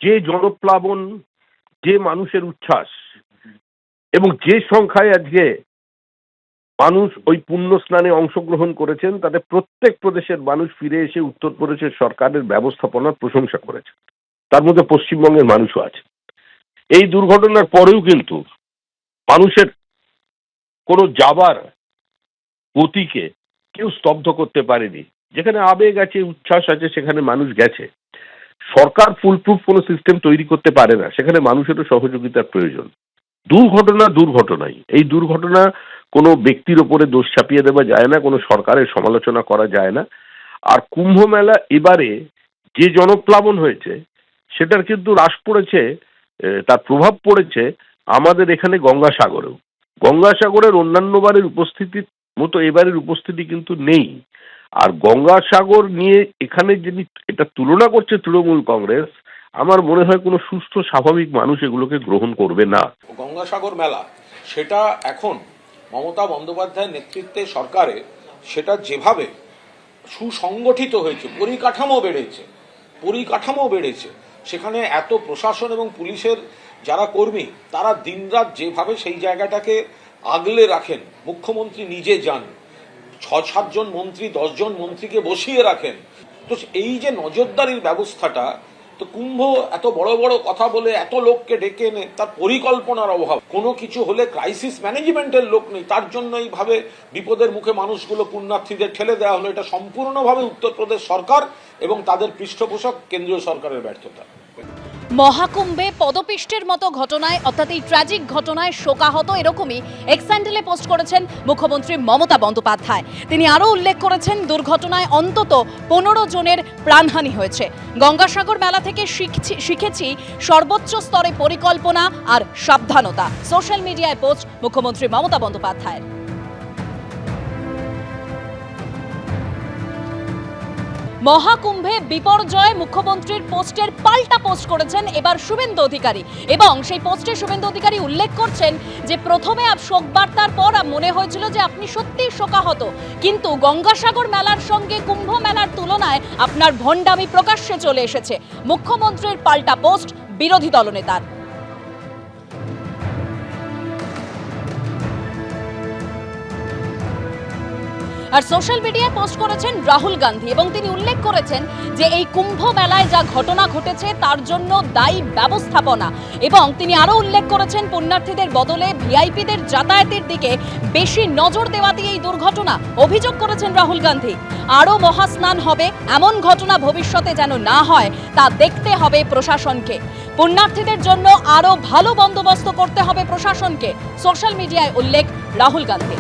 যে জনপ্লাবন, যে মানুষের উচ্ছ্বাস এবং যে সংখ্যায় আজকে মানুষ ওই পুণ্য স্নানে অংশগ্রহণ করেছেন, তাতে প্রত্যেক প্রদেশের মানুষ ফিরে এসে উত্তরপ্রদেশের সরকারের ব্যবস্থাপনার প্রশংসা করেছে। তার মধ্যে পশ্চিমবঙ্গের মানুষও আছে। এই দুর্ঘটনার পরেও কিন্তু মানুষের কোনো যাবার গতিকে কেউ স্তব্ধ করতে পারেনি। যেখানে আবেগ আছে, উচ্ছ্বাস আছে, সেখানে মানুষ গেছে। সরকার ফুলপ্রুফ কোনো সিস্টেম তৈরি করতে পারে না, সেখানে মানুষেরও সহযোগিতার প্রয়োজন। দুর্ঘটনা দুর্ঘটনাই। এই দুর্ঘটনা কোনো ব্যক্তির ওপরে দোষ চাপিয়ে দেওয়া যায় না, কোনো সরকারের সমালোচনা করা যায় না। আর কুম্ভ মেলা এবারে যে জনপ্লাবন হয়েছে সেটার কিন্তু হ্রাস পড়েছে, তার প্রভাব পড়েছে আমাদের এখানে গঙ্গাসাগরেও। গঙ্গাসাগরের অন্যান্য বারের উপস্থিতির মতো এবারের উপস্থিতি কিন্তু নেই। আর গঙ্গাসাগর নিয়ে এখানে যিনি এটা তুলনা করছে তৃণমূল কংগ্রেস, আমার মনে হয় কোনো সুস্থ স্বাভাবিক মানুষ এগুলোকে গ্রহণ করবে না। গঙ্গাসাগর মেলা সেটা এখন মমতা বন্দ্যোপাধ্যায়ের নেতৃত্বে সরকারে সেটা যেভাবে সুসংগঠিত হয়েছে, পরিকাঠামো বেড়েছে, সেখানে এত প্রশাসন এবং পুলিশের যারা কর্মী তারা দিনরাত যেভাবে সেই জায়গাটাকে আগলে রাখেন, মুখ্যমন্ত্রী নিজে যান, ৬-৭ জন মন্ত্রী ১০ জন মন্ত্রীকে বসিয়ে রাখেন। তো এই যে নজরদারির ব্যবস্থাটা, তো কুম্ভ এত বড় বড় কথা বলে এত লোককে ডেকে এনে তার পরিকল্পনার অভাব, কোনো কিছু হলে ক্রাইসিস ম্যানেজমেন্টের লোক নেই, তার জন্য এইভাবে বিপদের মুখে মানুষগুলো পুণ্যার্থীদের ঠেলে দেওয়া হলো। এটা সম্পূর্ণভাবে উত্তরপ্রদেশ সরকার এবং তাদের পৃষ্ঠপোষক কেন্দ্রীয় সরকারের ব্যর্থতা। মহাকুম্ভে পদপিষ্টের মতো ঘটনায়, অর্থাৎ এই ট্র্যাজিক ঘটনায় শোকাহত এরকমই এক্স হ্যান্ডেলে পোস্ট করেছেন মুখ্যমন্ত্রী মমতা বন্দ্যোপাধ্যায়। তিনি আরও উল্লেখ করেছেন দুর্ঘটনায় অন্তত ১৫ জনের প্রাণহানি হয়েছে। গঙ্গাসাগর মেলা থেকে শিখেছি সর্বোচ্চ স্তরে পরিকল্পনা আর সাবধানতা। সোশ্যাল মিডিয়ায় পোস্ট মুখ্যমন্ত্রী মমতা বন্দ্যোপাধ্যায়ের। মহাকুম্ভে বিপর্যয় মুখ্যমন্ত্রীর পোস্টের পাল্টা পোস্ট করেছেন এবার শুভেন্দু অধিকারী, এবং সেই পোস্টে শুভেন্দু অধিকারী উল্লেখ করছেন যে প্রথমে শোক বার্তার পর মনে হয়েছিল যে আপনি সত্যিই শোকাহত, কিন্তু গঙ্গাসাগর মেলার সঙ্গে কুম্ভ মেলার তুলনায় আপনার ভণ্ডামি প্রকাশ্যে চলে এসেছে। মুখ্যমন্ত্রীর পাল্টা পোস্ট বিরোধী দলনেতার। আর সোশ্যাল মিডিয়ায় পোস্ট করেছেন রাহুল গান্ধী, এবং তিনি উল্লেখ করেছেন যে এই কুম্ভ মেলায় যা ঘটনা ঘটেছে তার জন্য দায়ী ব্যবস্থাপনা, এবং তিনি আরও উল্লেখ করেছেন পুণ্যার্থীদের বদলে ভিআইপিদের যাতায়াতের দিকে বেশি নজর দেওয়াতেই এই দুর্ঘটনা। অভিযোগ করেছেন রাহুল গান্ধী আরও মহাস্নান হবে, এমন ঘটনা ভবিষ্যতে যেন না হয় তা দেখতে হবে প্রশাসনকে। পুণ্যার্থীদের জন্য আরও ভালো বন্দোবস্ত করতে হবে প্রশাসনকে। সোশ্যাল মিডিয়ায় উল্লেখ রাহুল গান্ধী।